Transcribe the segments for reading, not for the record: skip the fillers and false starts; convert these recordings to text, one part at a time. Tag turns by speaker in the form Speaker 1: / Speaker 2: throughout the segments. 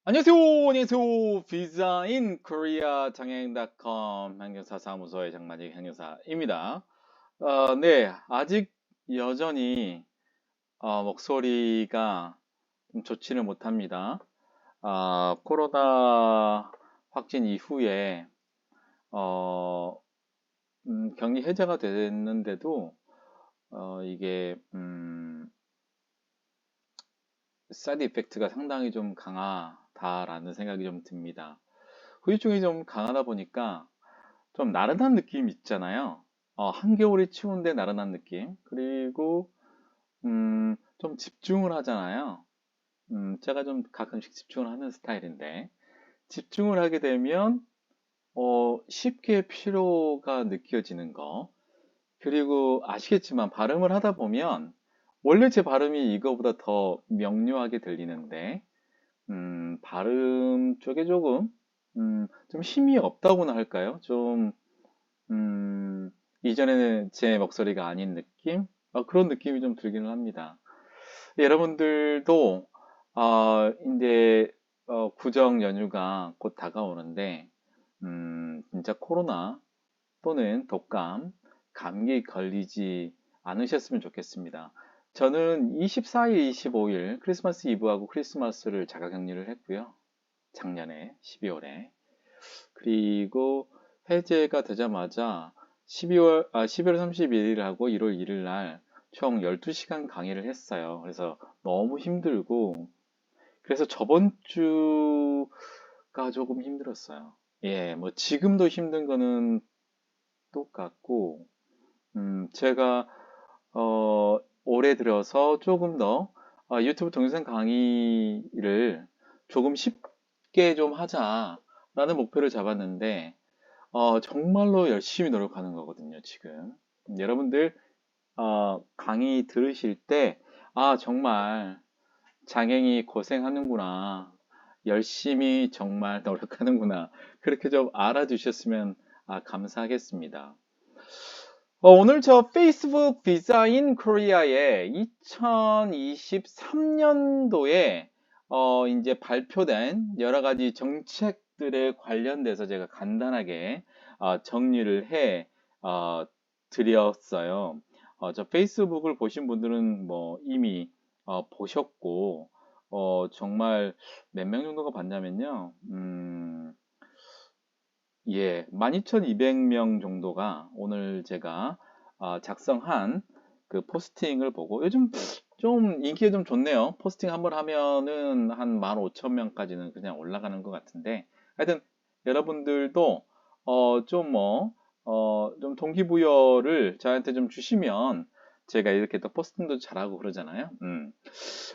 Speaker 1: 안녕하세요. 비자인 코리아 장애인닷컴 한경사 사무소의 장만직 한경사입니다. 네, 아직 여전히 목소리가 좀 좋지는 못합니다. 코로나 확진 이후에 어, 격리 해제가 됐는데도 이게 사이드 이펙트가 상당히 좀 강하다라는 생각이 좀 듭니다. 후유증이 좀 강하다 보니까 좀 나른한 느낌 있잖아요. 한겨울이 추운데 나른한 느낌. 그리고 좀 집중을 하잖아요. 제가 좀 가끔씩 집중을 하는 스타일인데 집중을 하게 되면 쉽게 피로가 느껴지는 거. 그리고 아시겠지만 발음을 하다 보면 원래 제 발음이 이거보다 더 명료하게 들리는데 발음 쪽에 조금 좀 힘이 없다고나 할까요? 좀 이전에는 제 목소리가 아닌 느낌? 그런 느낌이 좀 들기는 합니다. 여러분들도, 이제, 구정 연휴가 곧 다가오는데, 진짜 코로나 또는 독감, 감기 걸리지 않으셨으면 좋겠습니다. 저는 24일, 25일 크리스마스 이브하고 크리스마스를 자가격리를 했고요. 작년에 12월에. 그리고 해제가 되자마자 12월 31일하고 1월 1일 날 총 12시간 강의를 했어요. 그래서 너무 힘들고, 그래서 저번 주가 조금 힘들었어요. 예, 뭐 지금도 힘든 거는 똑같고, 제가, 올해 들어서 조금 더 유튜브 동영상 강의를 조금 쉽게 좀 하자라는 목표를 잡았는데, 정말로 열심히 노력하는 거거든요, 지금. 여러분들, 강의 들으실 때, 정말 장애인이 고생하는구나. 열심히 정말 노력하는구나. 그렇게 좀 알아주셨으면 감사하겠습니다. 오늘 저 페이스북 디자인 코리아의 2023년도에 이제 발표된 여러 가지 정책들에 관련돼서 제가 간단하게 정리를 해 드렸어요. 저 페이스북을 보신 분들은 뭐 이미 보셨고 정말 몇 명 정도가 봤냐면요. 예, 12,200명 정도가 오늘 제가 작성한 그 포스팅을 보고 요즘 좀 인기가 좀 좋네요. 포스팅 한번 하면은 한 15,000명까지는 그냥 올라가는 것 같은데 하여튼 여러분들도 좀 동기부여를 저한테 좀 주시면 제가 이렇게 또 포스팅도 잘하고 그러잖아요.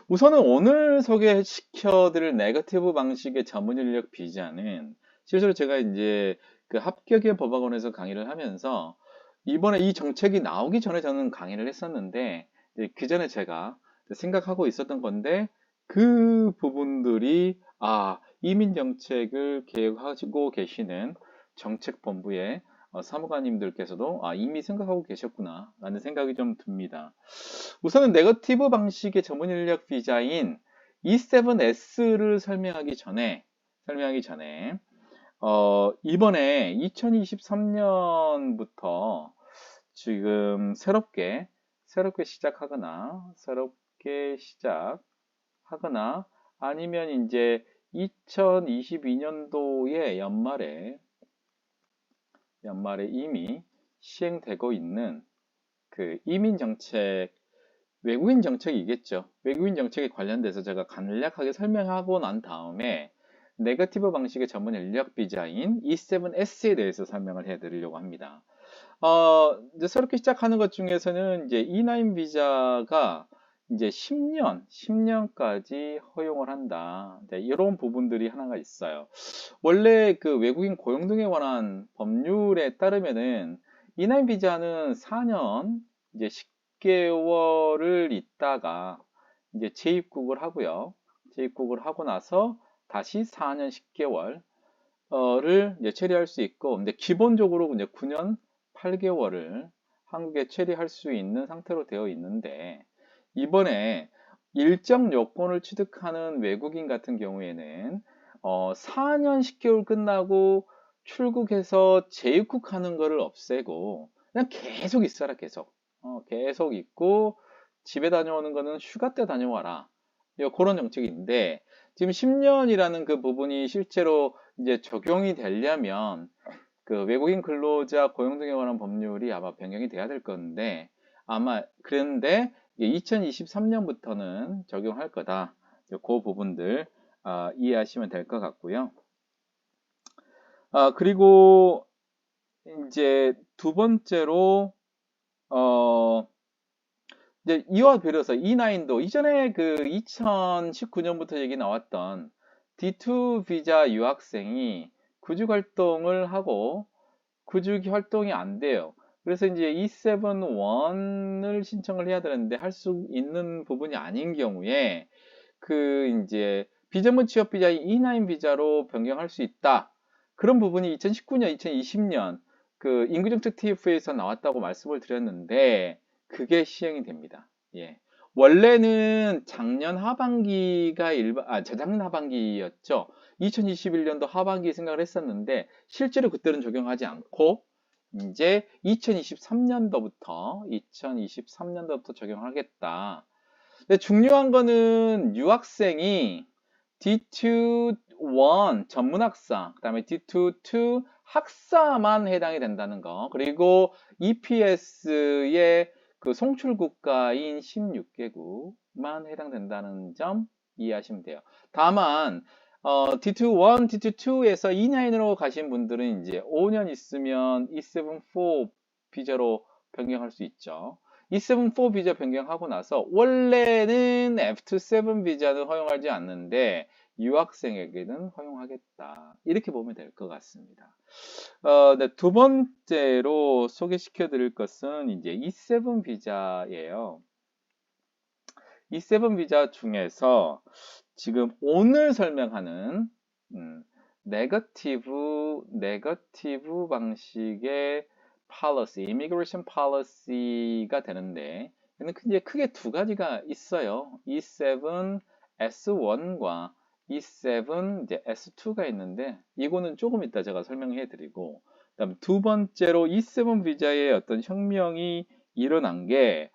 Speaker 1: 우선은 오늘 소개시켜드릴 네거티브 방식의 전문 인력 비자는 실제로 제가 이제 그 합격의 법학원에서 강의를 하면서 이번에 이 정책이 나오기 전에 저는 강의를 했었는데 그 전에 제가 생각하고 있었던 건데 그 부분들이 이민 정책을 계획하고 계시는 정책본부의 사무관님들께서도 이미 생각하고 계셨구나 라는 생각이 좀 듭니다. 우선은 네거티브 방식의 전문 인력 비자인 E7S를 설명하기 전에 이번에 2023년부터 지금 새롭게 시작하거나 아니면 이제 2022년도의 연말에 이미 시행되고 있는 그 이민 정책, 외국인 정책이겠죠. 외국인 정책에 관련돼서 제가 간략하게 설명하고 난 다음에 네거티브 방식의 전문 인력 비자인 E7S에 대해서 설명을 해드리려고 합니다. 이제 새롭게 시작하는 것 중에서는 이제 E9 비자가 이제 10년까지 허용을 한다. 네, 이런 부분들이 하나가 있어요. 원래 그 외국인 고용 등에 관한 법률에 따르면은 E9 비자는 4년 이제 10개월을 있다가 이제 재입국을 하고요. 재입국을 하고 나서 다시 4년 10개월 를 이제 체리할 수 있고, 근데 기본적으로 이제 9년 8개월을 한국에 체리할 수 있는 상태로 되어 있는데, 이번에 일정 요건을 취득하는 외국인 같은 경우에는 4년 10개월 끝나고 출국해서 재입국하는 거를 없애고 그냥 계속 있어라 계속. 계속 있고 집에 다녀오는 거는 휴가 때 다녀와라. 그런 정책인데 지금 10년이라는 그 부분이 실제로 이제 적용이 되려면 그 외국인 근로자 고용 등에 관한 법률이 아마 변경이 돼야 될 건데 아마 그런데 2023년부터는 적용할 거다. 그 부분들 이해하시면 될 것 같고요. 그리고 이제 두 번째로 이제 이와 비로소 E9도 이전에 그 2019년부터 얘기 나왔던 D2 비자 유학생이 구직 활동을 하고 구직 활동이 안 돼요. 그래서 이제 E7-1을 신청을 해야 되는데 할 수 있는 부분이 아닌 경우에 그 이제 비전문 취업 비자인 E9 비자로 변경할 수 있다. 그런 부분이 2019년, 2020년 그 인구정책 TF에서 나왔다고 말씀을 드렸는데 그게 시행이 됩니다. 예. 원래는 작년 하반기가 재작년 하반기였죠. 2021년도 하반기 생각을 했었는데 실제로 그때는 적용하지 않고 이제 2023년도부터 적용하겠다. 근데 중요한 거는 유학생이 D2-1 전문학사, 그 다음에 D2-2 학사만 해당이 된다는 거. 그리고 EPS의 그 송출 국가인 16개국만 해당된다는 점 이해하시면 돼요. 다만 D2-1, D2-2에서 E9으로 가신 분들은 이제 5년 있으면 E7-4 비자로 변경할 수 있죠. E7-4 비자 변경하고 나서 원래는 F2-7 비자는 허용하지 않는데 유학생에게는 허용하겠다. 이렇게 보면 될 것 같습니다. 네, 두 번째로 소개시켜 드릴 것은 이제 E7 비자예요. E7 비자 중에서 지금 오늘 설명하는 네거티브 방식의 policy, immigration policy가 되는데 얘는 이제 크게 두 가지가 있어요. E7 S1과 E7 이제 S2가 있는데 이거는 조금 이따 제가 설명해 드리고 그다음 두 번째로 E7 비자의 어떤 혁명이 일어난 게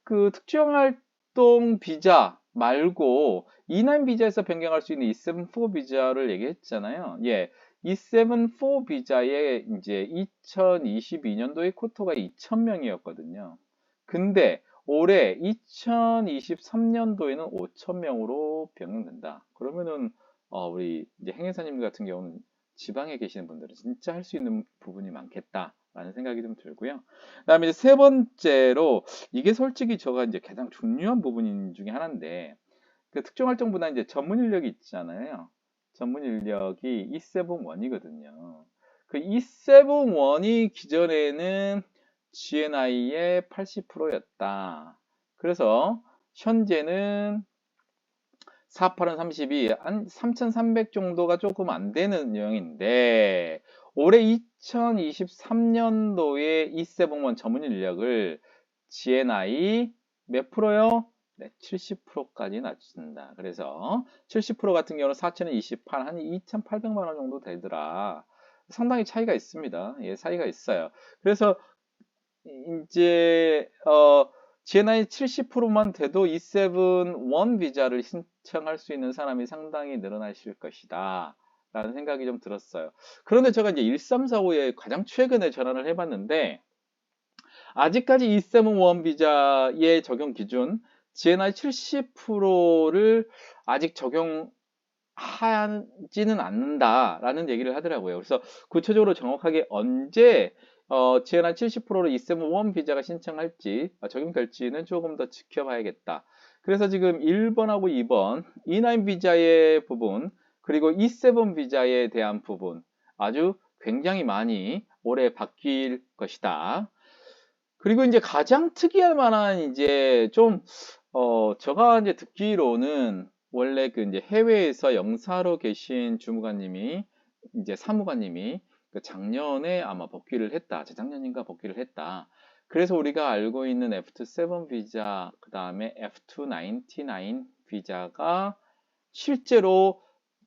Speaker 1: 그 특정활동 비자 말고 E9 비자에서 변경할 수 있는 E7-4 비자를 얘기했잖아요. 예. E7-4 비자에 이제 2022년도에 쿼터가 2,000명이었거든요. 근데 올해 2023년도에는 5,000명으로 변경된다. 그러면은 우리 이제 행여사님 같은 경우는 지방에 계시는 분들은 진짜 할 수 있는 부분이 많겠다라는 생각이 좀 들고요. 그다음에 이제 세 번째로 이게 솔직히 저가 이제 가장 중요한 부분 중에 하나인데 그 특정활동보다 이제 전문 인력이 있잖아요. 전문 인력이 E7-1이거든요. 그 E7-1이 기존에는 GNI의 80%였다. 그래서 현재는 4, 8은 32, 한 3,300 정도가 조금 안 되는 유형인데 올해 2023년도에 E7-1 전문 인력을 GNI 몇 프로요? 네, 70%까지 낮춘다. 그래서 70% 같은 경우는 4,028, 한 2,800만 원 정도 되더라. 상당히 차이가 있습니다. 예, 차이가 있어요. 그래서 이제 GNI 70%만 돼도 E7-1 비자를 신청할 수 있는 사람이 상당히 늘어나실 것이다. 라는 생각이 좀 들었어요. 그런데 제가 이제 1345에 가장 최근에 전환을 해봤는데 아직까지 E7-1 비자의 적용 기준 GNI 70%를 아직 적용하지는 않는다라는 얘기를 하더라고요. 그래서 구체적으로 정확하게 언제 GNI 70%로 E7-1 비자가 신청할지 적용될지는 조금 더 지켜봐야겠다. 그래서 지금 1번하고 2번 E9 비자의 부분 그리고 E7 비자에 대한 부분 아주 굉장히 많이 올해 바뀔 것이다. 그리고 이제 가장 특이할 만한 이제 좀 제가 이제 듣기로는 원래 그 이제 해외에서 영사로 계신 주무관님이 이제 사무관님이 그 작년에 아마 복귀를 했다. 재작년인가 복귀를 했다. 그래서 우리가 알고 있는 F2-7 비자, 그 다음에 F2-99 비자가 실제로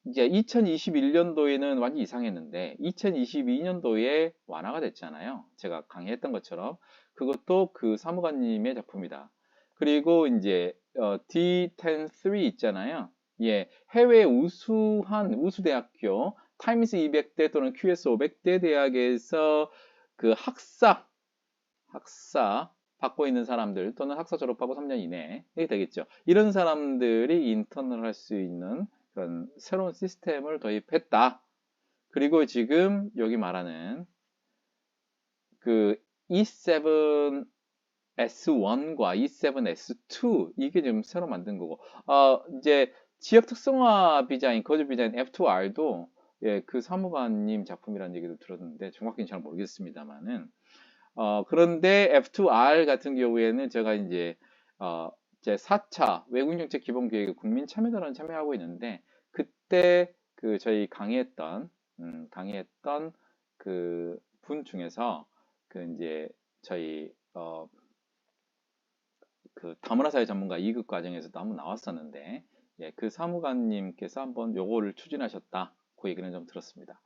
Speaker 1: 이제 2021년도에는 완전 이상했는데 2022년도에 완화가 됐잖아요. 제가 강의했던 것처럼 그것도 그 사무관님의 작품이다. 그리고 이제 D103 있잖아요. 예, 해외 우수한 우수대학교 타임스 200대 또는 QS 500대 대학에서 그 학사 받고 있는 사람들 또는 학사 졸업하고 3년 이내에 되겠죠. 이런 사람들이 인턴을 할 수 있는 그런 새로운 시스템을 도입했다. 그리고 지금 여기 말하는 그 E7 S1과 E7 S2 이게 지금 새로 만든 거고 이제 지역 특성화 디자인, 거주 디자인 F2R도 예, 그 사무관님 작품이라는 얘기도 들었는데 정확히는 잘 모르겠습니다만은 그런데 F2R 같은 경우에는 제가 이제 제 4차 외국정책 기본계획에 국민 참여단을 참여하고 있는데 그때 그 저희 강의했던 그 분 중에서 그 이제 저희 그 다문화사회 전문가 2급 과정에서도 한번 나왔었는데 예, 그 사무관님께서 한번 요거를 추진하셨다. 그 얘기는 좀 들었습니다.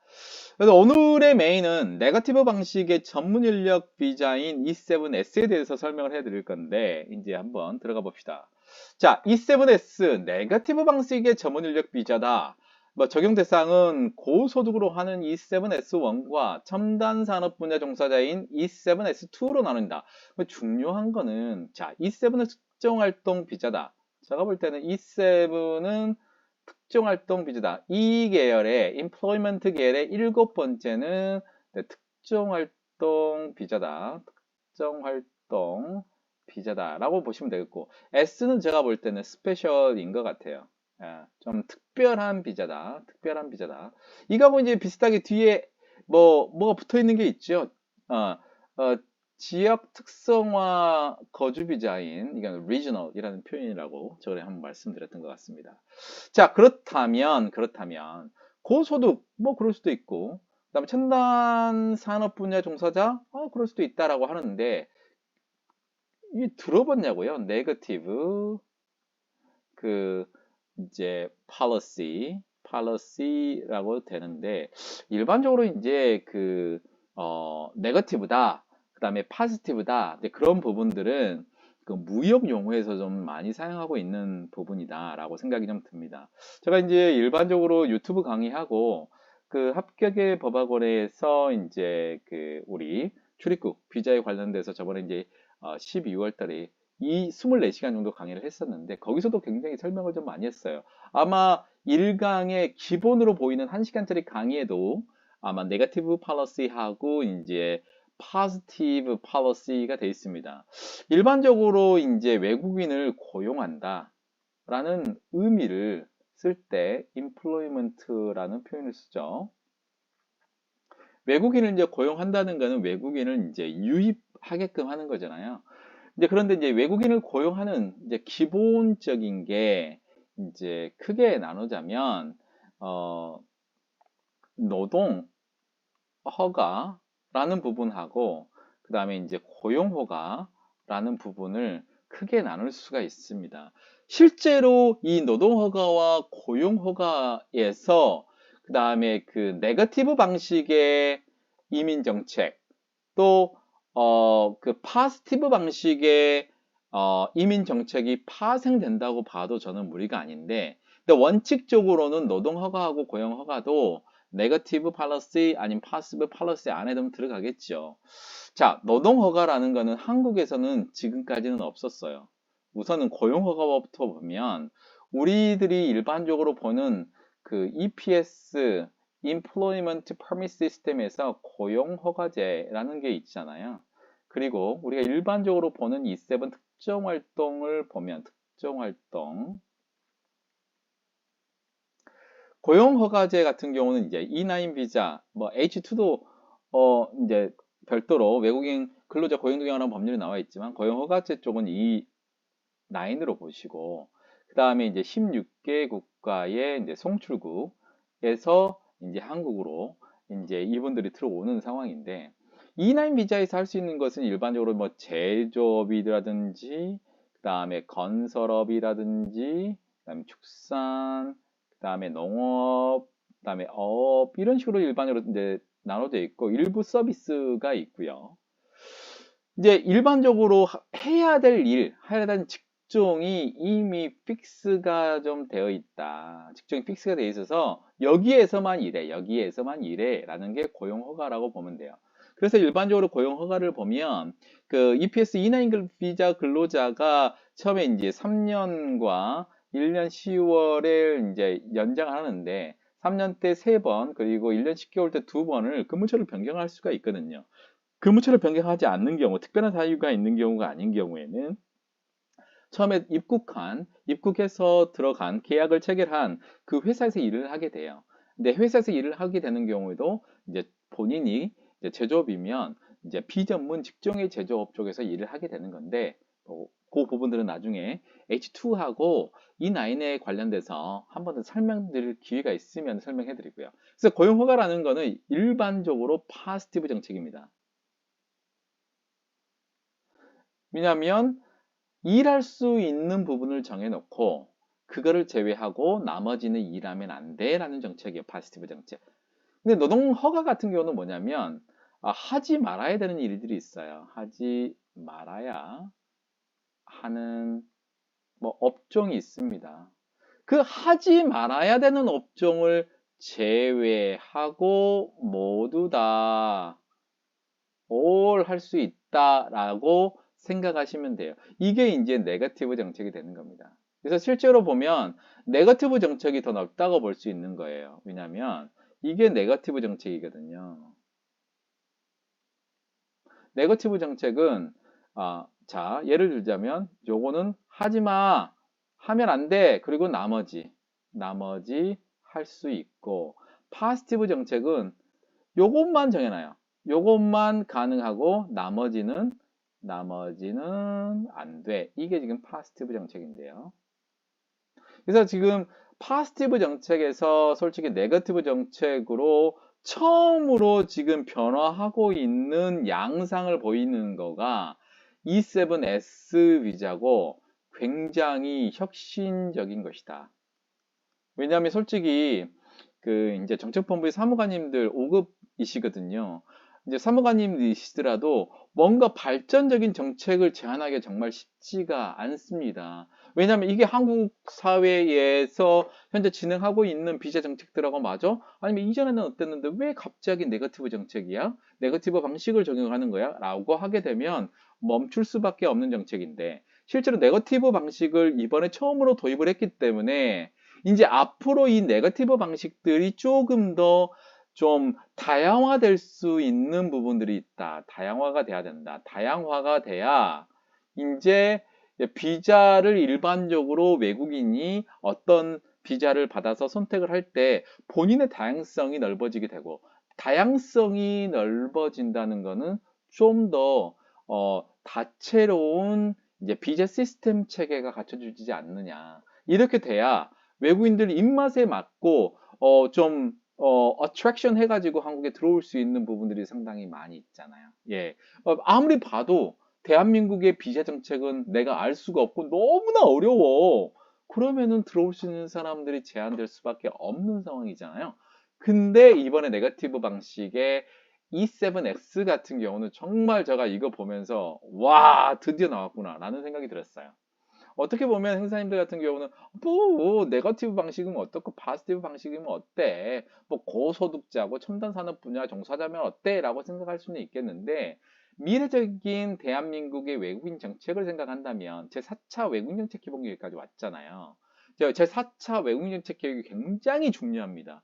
Speaker 1: 그래서 오늘의 메인은 네거티브 방식의 전문 인력 비자인 E7S에 대해서 설명을 해드릴 건데 이제 한번 들어가 봅시다. 자, E7S 네거티브 방식의 전문 인력 비자다. 뭐 적용 대상은 고소득으로 하는 E7S1과 첨단 산업 분야 종사자인 E7S2로 나눈다. 중요한 거는 자, E7은 특정활동 비자다. 제가 볼 때는 E7은 특정활동 비자다. 이 계열의 employment 계열의 7번째는 특정활동 비자다. 특정활동 비자다라고 보시면 되겠고 S는 제가 볼 때는 스페셜인 것 같아요. 좀 특별한 비자다. 특별한 비자다. 이거하고 이제 비슷하게 뒤에 뭐가 붙어 있는 게 있죠. 어, 어, 지역 특성화 거주 비자인 이건 regional이라는 표현이라고 저번에 한번 말씀드렸던 것 같습니다. 자, 그렇다면 고소득 뭐 그럴 수도 있고 그다음에 첨단 산업 분야 종사자 그럴 수도 있다라고 하는데 이 들어봤냐고요? 네거티브 그 이제 policy라고 되는데 일반적으로 이제 그 네거티브다 그다음에 파지티브다 그런 부분들은 그 무역 용어에서 좀 많이 사용하고 있는 부분이다라고 생각이 좀 듭니다. 제가 이제 일반적으로 유튜브 강의하고 그 합격의 법학원에서 이제 그 우리 출입국 비자에 관련돼서 저번에 이제 12월 달에 이 24시간 정도 강의를 했었는데 거기서도 굉장히 설명을 좀 많이 했어요. 아마 1강의 기본으로 보이는 1시간짜리 강의에도 아마 네거티브 팔러시하고 이제 포지티브 팔러시가 되어 있습니다. 일반적으로 이제 외국인을 고용한다 라는 의미를 쓸 때 employment라는 표현을 쓰죠. 외국인을 이제 고용한다는 것은 외국인을 이제 유입하게끔 하는 거잖아요. 이제 그런데 이제 외국인을 고용하는 이제 기본적인 게 이제 크게 나누자면 노동 허가라는 부분하고 그 다음에 이제 고용 허가라는 부분을 크게 나눌 수가 있습니다. 실제로 이 노동 허가와 고용 허가에서 그 다음에 그 네거티브 방식의 이민 정책 또 그 파지티브 방식의 이민 정책이 파생된다고 봐도 저는 무리가 아닌데 근데 원칙적으로는 노동 허가하고 고용 허가도 네거티브 팔러시 아니면 파시브 팔러시 안에 좀 들어가겠죠. 자, 노동 허가라는 거는 한국에서는 지금까지는 없었어요. 우선은 고용 허가부터 보면 우리들이 일반적으로 보는 그 EPS Employment Permit System에서 고용 허가제라는 게 있잖아요. 그리고 우리가 일반적으로 보는 E7 특정 활동을 보면 특정 활동 고용 허가제 같은 경우는 이제 E9 비자, 뭐 H2도 이제 별도로 외국인 근로자 고용 등에 관한 법률이 나와 있지만 고용 허가제 쪽은 E9으로 보시고 그다음에 이제 16개 국가의 이제 송출국에서 이제 한국으로 이제 이분들이 들어오는 상황인데 E9 비자에서 할 수 있는 것은 일반적으로 뭐 제조업이라든지 그다음에 건설업이라든지 그다음에 축산 그다음에 농업, 그다음에 업 이런 식으로 일반적으로 이제 나눠져 있고 일부 서비스가 있고요. 이제 일반적으로 해야 될 일, 해야 되는 직종이 이미 픽스가 좀 되어 있다. 직종이 픽스가 되어 있어서 여기에서만 일해, 여기에서만 일해 라는 게 고용허가라고 보면 돼요. 그래서 일반적으로 고용허가를 보면 그 EPS E9 비자 근로자가 처음에 이제 3년과 1년 10월에 이제 연장하는데 3년 때 3번 그리고 1년 10개월 때 2번을 근무처를 변경할 수가 있거든요. 근무처를 변경하지 않는 경우, 특별한 사유가 있는 경우가 아닌 경우에는 처음에 입국해서 들어간 계약을 체결한 그 회사에서 일을 하게 돼요. 근데 회사에서 일을 하게 되는 경우에도 이제 본인이 이제 제조업이면 이제 비전문 직종의 제조업 쪽에서 일을 하게 되는 건데 그 부분들은 나중에 H2하고 E9에 관련돼서 한 번 더 설명드릴 기회가 있으면 설명해 드리고요. 그래서 고용허가라는 거는 일반적으로 파지티브 정책입니다. 왜냐하면 일할 수 있는 부분을 정해놓고 그거를 제외하고 나머지는 일하면 안 돼라는 정책이에요. 파지티브 정책. 근데 노동 허가 같은 경우는 뭐냐면 하지 말아야 되는 일들이 있어요. 하지 말아야 하는 뭐 업종이 있습니다. 그 하지 말아야 되는 업종을 제외하고 모두 다 all 할 수 있다라고 생각하시면 돼요. 이게 이제 네거티브 정책이 되는 겁니다. 그래서 실제로 보면 네거티브 정책이 더 넓다고 볼 수 있는 거예요. 왜냐하면 이게 네거티브 정책이거든요. 네거티브 정책은 자 예를 들자면 요거는 하지마 하면 안 돼. 그리고 나머지 할 수 있고 파지티브 정책은 요것만 정해놔요. 요것만 가능하고 나머지는 안 돼. 이게 지금 파지티브 정책인데요. 그래서 지금 파지티브 정책에서 솔직히 네거티브 정책으로 처음으로 지금 변화하고 있는 양상을 보이는 거가 E7S 비자고 굉장히 혁신적인 것이다. 왜냐하면 솔직히 그 이제 정책본부의 사무관님들 5급이시거든요. 이제 사무관님이시더라도 뭔가 발전적인 정책을 제안하기가 정말 쉽지가 않습니다. 왜냐하면 이게 한국 사회에서 현재 진행하고 있는 비자 정책들하고 맞아? 아니면 이전에는 어땠는데 왜 갑자기 네거티브 정책이야? 네거티브 방식을 적용하는 거야? 라고 하게 되면 멈출 수밖에 없는 정책인데 실제로 네거티브 방식을 이번에 처음으로 도입을 했기 때문에 이제 앞으로 이 네거티브 방식들이 조금 더 좀 다양화될 수 있는 부분들이 있다. 다양화가 돼야 된다. 다양화가 돼야 이제 비자를 일반적으로 외국인이 어떤 비자를 받아서 선택을 할 때 본인의 다양성이 넓어지게 되고 다양성이 넓어진다는 것은 좀 더 다채로운 이제 비자 시스템 체계가 갖춰지지 않느냐. 이렇게 돼야 외국인들 입맛에 맞고 좀 어트랙션 해가지고 한국에 들어올 수 있는 부분들이 상당히 많이 있잖아요. 예, 아무리 봐도 대한민국의 비자 정책은 내가 알 수가 없고 너무나 어려워. 그러면은 들어올 수 있는 사람들이 제한될 수밖에 없는 상황이잖아요. 근데 이번에 네거티브 방식의 E7X 같은 경우는 정말 제가 이거 보면서 와 드디어 나왔구나 라는 생각이 들었어요. 어떻게 보면 행사님들 같은 경우는 뭐 네거티브 방식은 어떻고 파지티브 방식이면 어때? 뭐 고소득자고 첨단 산업 분야 종사자면 어때? 라고 생각할 수는 있겠는데 미래적인 대한민국의 외국인 정책을 생각한다면 제4차 외국인 정책 기본 계획까지 왔잖아요. 제4차 외국인 정책 계획이 굉장히 중요합니다.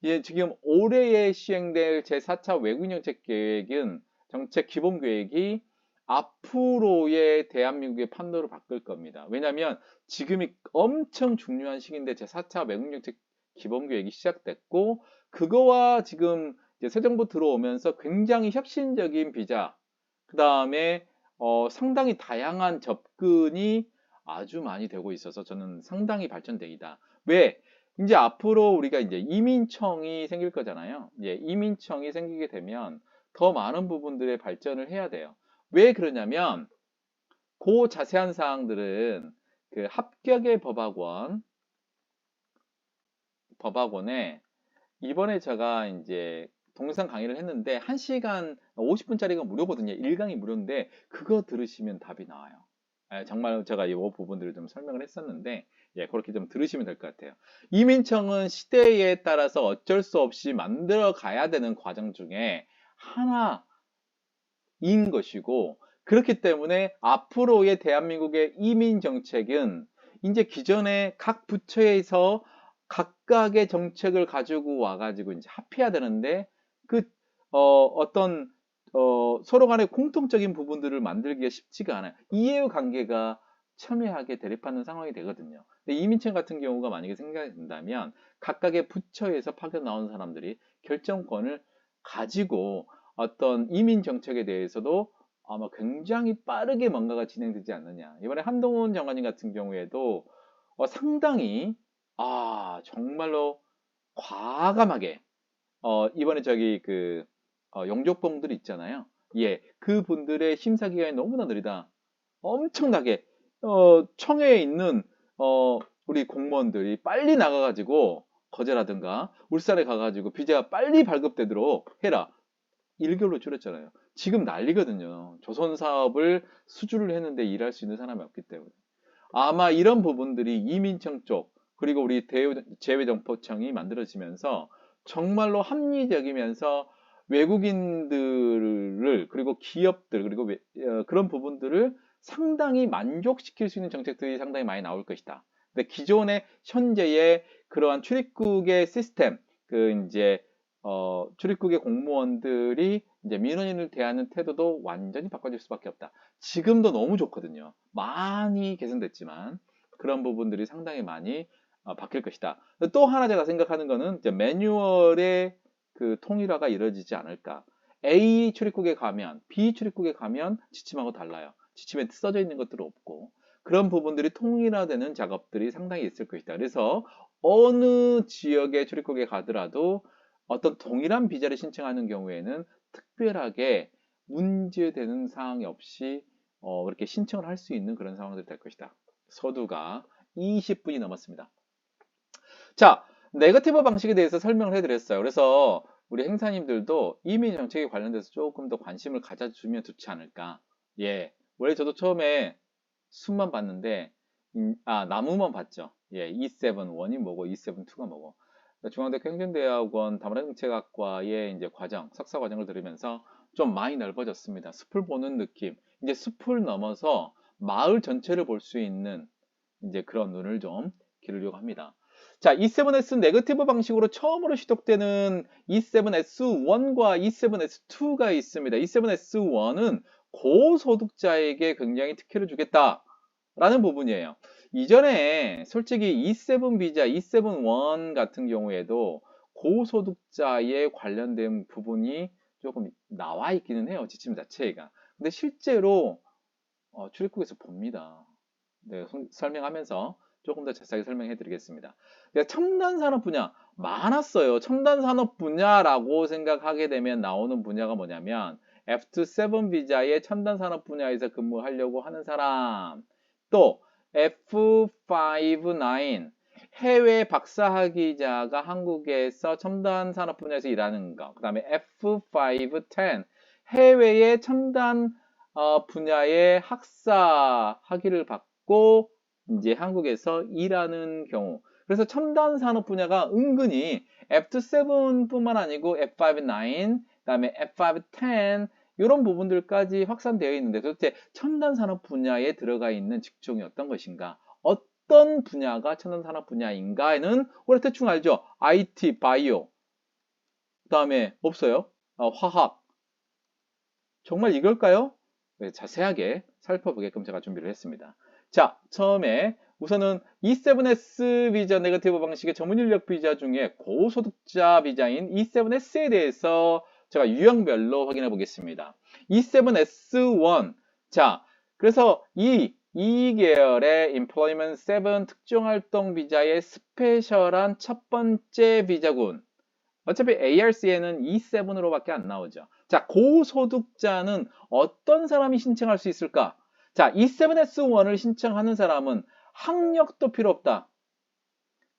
Speaker 1: 예, 지금 올해에 시행될 제4차 외국인 정책 계획은 정책 기본 계획이 앞으로의 대한민국의 판도를 바꿀 겁니다. 왜냐하면 지금이 엄청 중요한 시기인데 제4차 외국정책 기본계획이 시작됐고 그거와 지금 새 정부 들어오면서 굉장히 혁신적인 비자 그 다음에 상당히 다양한 접근이 아주 많이 되고 있어서 저는 상당히 발전되이다. 왜? 이제 앞으로 우리가 이제 이민청이 생길 거잖아요. 예, 이민청이 생기게 되면 더 많은 부분들의 발전을 해야 돼요. 왜 그러냐면 그 자세한 사항들은 그 합격의 법학원 법학원에 이번에 제가 이제 동영상 강의를 했는데 1시간 50분짜리가 무료거든요. 1강이 무료인데 그거 들으시면 답이 나와요. 정말 제가 이 부분들을 좀 설명을 했었는데 예, 그렇게 좀 들으시면 될 것 같아요. 이민청은 시대에 따라서 어쩔 수 없이 만들어 가야 되는 과정 중에 하나인 것이고 그렇기 때문에 앞으로의 대한민국의 이민 정책은 이제 기존의 각 부처에서 각각의 정책을 가지고 와가지고 이제 합해야 되는데 그 어떤 서로 간의 공통적인 부분들을 만들기가 쉽지가 않아요. 이해관계가 첨예하게 대립하는 상황이 되거든요. 근데 이민청 같은 경우가 만약에 생각이 된다면 각각의 부처에서 파견 나온 사람들이 결정권을 가지고 어떤 이민 정책에 대해서도 아마 굉장히 빠르게 뭔가가 진행되지 않느냐. 이번에 한동훈 장관님 같은 경우에도 상당히 정말로 과감하게 이번에 저기 그 영족봉들 있잖아요. 예, 그 분들의 심사 기간이 너무나 느리다. 엄청나게 청해에 있는 우리 공무원들이 빨리 나가가지고 거제라든가 울산에 가가지고 비자가 빨리 발급되도록 해라. 1개월로 줄였잖아요. 지금 난리거든요. 조선 사업을 수주를 했는데 일할 수 있는 사람이 없기 때문에. 아마 이런 부분들이 이민청 쪽 그리고 우리 재외정포청이 만들어지면서 정말로 합리적이면서 외국인들을 그리고 기업들 그리고 그런 부분들을 상당히 만족시킬 수 있는 정책들이 상당히 많이 나올 것이다. 근데 기존의 현재의 그러한 출입국의 시스템 그 이제 출입국의 공무원들이 이제 민원인을 대하는 태도도 완전히 바꿔줄 수밖에 없다. 지금도 너무 좋거든요. 많이 개선됐지만 그런 부분들이 상당히 많이 바뀔 것이다. 또 하나 제가 생각하는 거는 이제 매뉴얼의 그 통일화가 이루어지지 않을까. A 출입국에 가면 B 출입국에 가면 지침하고 달라요. 지침에 써져 있는 것들은 없고 그런 부분들이 통일화되는 작업들이 상당히 있을 것이다. 그래서 어느 지역의 출입국에 가더라도 어떤 동일한 비자를 신청하는 경우에는 특별하게 문제되는 사항이 없이 그렇게 신청을 할 수 있는 그런 상황들이 될 것이다. 서두가 20분이 넘었습니다. 자, 네거티브 방식에 대해서 설명을 해드렸어요. 그래서 우리 행사님들도 이민 정책에 관련돼서 조금 더 관심을 가져주면 좋지 않을까. 예, 원래 저도 처음에 수만 봤는데 나무만 봤죠. 예, E7-1이 뭐고 E7-2가 뭐고. 중앙대학교 행정대학원 다문화정책학과의 이제 과정, 석사 과정을 들으면서 좀 많이 넓어졌습니다. 숲을 보는 느낌. 이제 숲을 넘어서 마을 전체를 볼 수 있는 이제 그런 눈을 좀 기르려고 합니다. 자, E7S 네거티브 방식으로 처음으로 시독되는 E7S1과 E7S2가 있습니다. E7S1은 고소득자에게 굉장히 특혜를 주겠다. 라는 부분이에요. 이전에 솔직히 E7 비자, E7-1 같은 경우에도 고소득자에 관련된 부분이 조금 나와 있기는 해요. 지침 자체가. 근데 실제로 출입국에서 봅니다. 네, 설명하면서 조금 더 자세하게 설명해 드리겠습니다. 첨단 산업 분야 많았어요. 첨단 산업 분야라고 생각하게 되면 나오는 분야가 뭐냐면 F7 비자의 첨단 산업 분야에서 근무하려고 하는 사람, 또 F59 해외 박사학위자가 한국에서 첨단 산업 분야에서 일하는 거, 그 다음에 F510 해외의 첨단 분야의 학사 학위를 받고 이제 한국에서 일하는 경우. 그래서 첨단 산업 분야가 은근히 F7뿐만 아니고 F59, 그다음에 F510 이런 부분들까지 확산되어 있는데 도대체 첨단 산업 분야에 들어가 있는 직종이 어떤 것인가? 어떤 분야가 첨단 산업 분야인가에는 우리 대충 알죠? IT, 바이오. 그다음에 없어요? 화학. 정말 이걸까요? 네, 자세하게 살펴보게끔 제가 준비를 했습니다. 자, 처음에 우선은 E7S 비자 네거티브 방식의 전문인력 비자 중에 고소득자 비자인 E7S에 대해서 제가 유형별로 확인해 보겠습니다. E7S1. 자, 그래서 이 계열의 Employment 7 특정활동 비자의 스페셜한 첫 번째 비자군. 어차피 ARC에는 E7으로밖에 안 나오죠. 자, 고소득자는 어떤 사람이 신청할 수 있을까? 자, E7S1을 신청하는 사람은 학력도 필요 없다.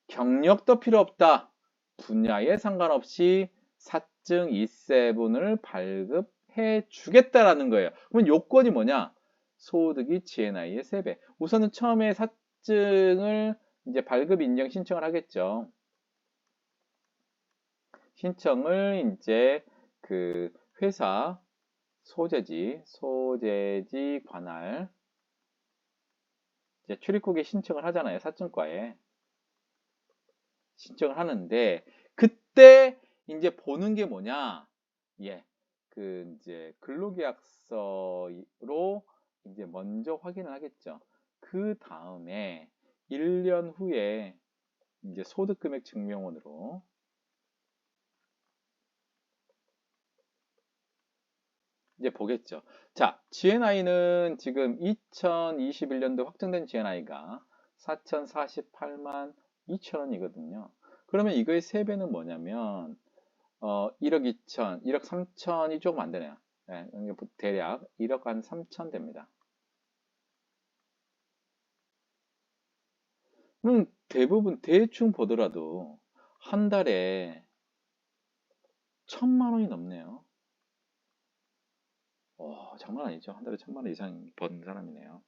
Speaker 1: 경력도 필요 없다. 분야에 상관없이 사증 E7을 발급해 주겠다라는 거예요. 그러면 요건이 뭐냐? 소득이 GNI의 3배. 우선은 처음에 사증을 이제 발급 인정 신청을 하겠죠. 신청을 이제 그 회사 소재지 관할 이제 출입국에 신청을 하잖아요. 사증과에 신청을 하는데 그때 이제 보는 게 뭐냐? 예, 그 이제 근로계약서로 이제 먼저 확인을 하겠죠. 그 다음에 1년 후에 이제 소득금액 증명원으로 이제 보겠죠. 자, GNI는 지금 2021년도 확정된 GNI가 4,048만 2천원이거든요. 그러면 이거의 3배는 뭐냐면 1억 2천, 1억 3천이 조금 안 되네요. 네, 대략 1억 한 3천 됩니다. 그럼 대부분 대충 보더라도 한 달에 1,000만 원이 넘네요. 장난 아니죠. 한 달에 1,000만 원 이상 버는 사람이네요.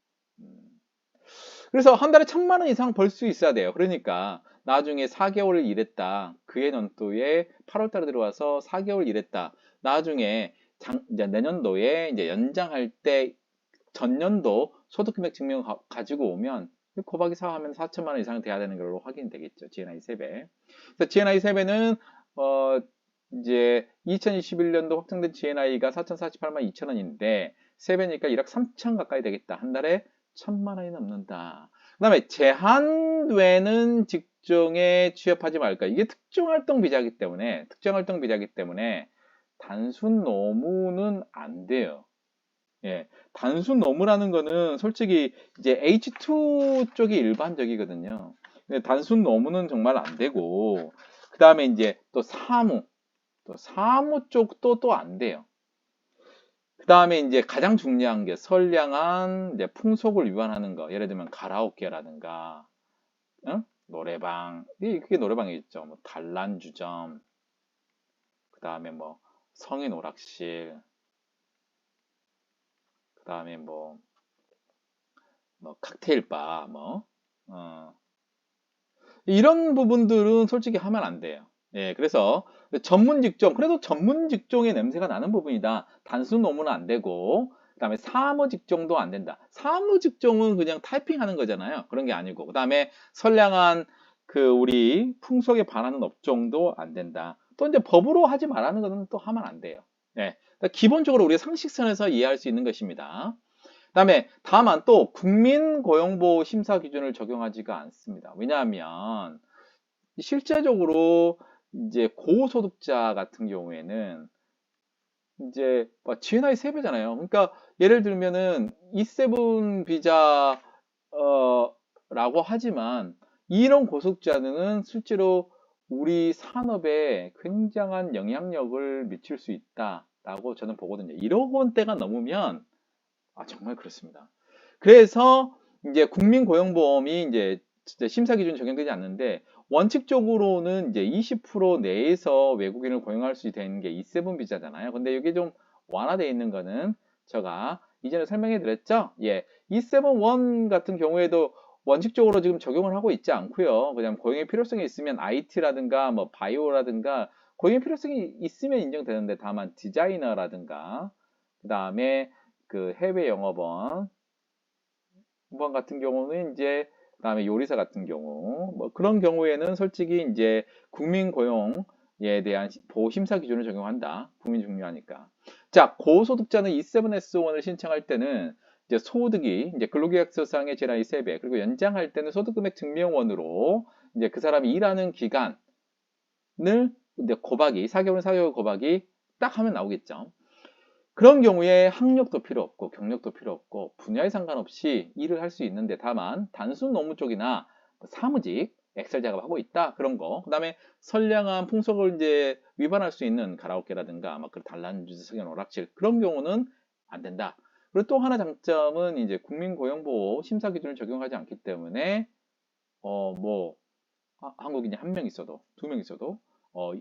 Speaker 1: 그래서 한 달에 1,000만 원 이상 벌 수 있어야 돼요. 그러니까 나중에 4개월 일했다. 그해 연도에 8월 달에 들어와서 4개월 일했다. 나중에 이제 내년도에 이제 연장할 때 전년도 소득금액 증명 가지고 오면 곱하기 4 하면 4천만 원 이상 돼야 되는 걸로 확인되겠죠. GNI 3배. 그래서 GNI 3배는 이제 2021년도 확정된 GNI가 4,048만 2천 원인데 3배니까 1억 3천 가까이 되겠다. 한 달에 1,000만 원이 넘는다. 그 다음에 제한되는 직종에 취업하지 말까. 이게 특정활동 비자이기 때문에 단순 노무는 안 돼요. 예, 단순 노무라는 거는 솔직히 이제 H2 쪽이 일반적이거든요. 단순 노무는 정말 안 되고, 그 다음에 이제 또 사무 쪽도 또 안 돼요. 그 다음에 이제 가장 중요한 게 선량한 이제 풍속을 위반하는 거. 예를 들면 가라오케라든가, 노래방. 그게 노래방이겠죠. 뭐 단란주점, 그 다음에 뭐 성인 오락실, 그 다음에 뭐 칵테일바, 이런 부분들은 솔직히 하면 안 돼요. 예, 그래서 전문 직종, 그래도 전문 직종의 냄새가 나는 부분이다. 단순 노무는 안 되고, 그 다음에 사무 직종도 안 된다. 사무 직종은 그냥 타이핑하는 거잖아요. 그런 게 아니고, 그 다음에 선량한 그 우리 풍속에 반하는 업종도 안 된다. 또 이제 법으로 하지 말라는 것은 또 하면 안 돼요. 예, 그러니까 기본적으로 우리가 상식선에서 이해할 수 있는 것입니다. 그다음에 다만 또 국민고용보호 심사 기준을 적용하지가 않습니다. 왜냐하면 실제적으로 이제 고소득자 같은 경우에는 이제 GNI 3배잖아요. 그러니까 예를 들면은 E7 비자 라고 하지만 이런 고소득자는 실제로 우리 산업에 굉장한 영향력을 미칠 수 있다라고 저는 보거든요. 1억 원대가 넘으면 정말 그렇습니다. 그래서 이제 국민고용보험이 이제 심사 기준 적용되지 않는데 원칙적으로는 이제 20% 내에서 외국인을 고용할 수 있는 게 E7 비자잖아요. 근데 여기 좀 완화되어 있는 거는 제가 이전에 설명해 드렸죠. 예. E7-1 같은 경우에도 원칙적으로 지금 적용을 하고 있지 않고요. 그냥 고용의 필요성이 있으면 IT라든가 뭐 바이오라든가 고용의 필요성이 있으면 인정되는데 다만 디자이너라든가 그 다음에 그 해외 영업원 같은 경우는 이제 그다음에 요리사 같은 경우 뭐 그런 경우에는 솔직히 이제 국민 고용에 대한 보호 심사 기준을 적용한다. 국민 중요하니까. 자, 고소득자는 E7S1을 신청할 때는 이제 소득이 이제 근로계약서상의 GNI 3배 그리고 연장할 때는 소득금액 증명원으로 이제 그 사람이 일하는 기간을 이제 곱하기 4개월 4개월 곱하기 딱 하면 나오겠죠. 그런 경우에 학력도 필요 없고 경력도 필요 없고 분야에 상관없이 일을 할 수 있는데 다만 단순 노무 쪽이나 사무직 엑셀 작업하고 있다 그런 거. 그다음에 선량한 풍속을 이제 위반할 수 있는 가라오케라든가 막 그 단란주제 성인 오락실 그런 경우는 안 된다. 그리고 또 하나 장점은 이제 국민고용보호 심사 기준을 적용하지 않기 때문에 뭐 한국인이 한 명 있어도, 두 명 있어도,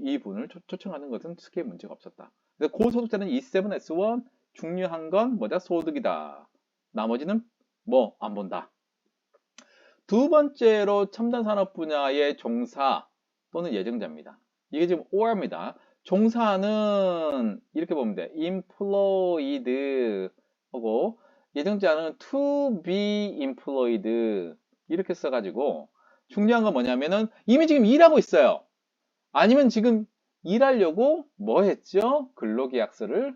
Speaker 1: 이분을 초청하는 것은 크게 문제가 없었다. 그래서 고소득자는 E7S1 중요한 건 뭐다? 소득이다. 나머지는 뭐 안 본다. 두 번째로 첨단 산업 분야의 종사 또는 예정자입니다. 이게 지금 or입니다. 종사는 이렇게 보면 돼. employed 하고 예정자는 to be employed 이렇게 써가지고 중요한 건 뭐냐면은 이미 지금 일하고 있어요. 아니면 지금 일하려고 뭐 했죠? 근로계약서를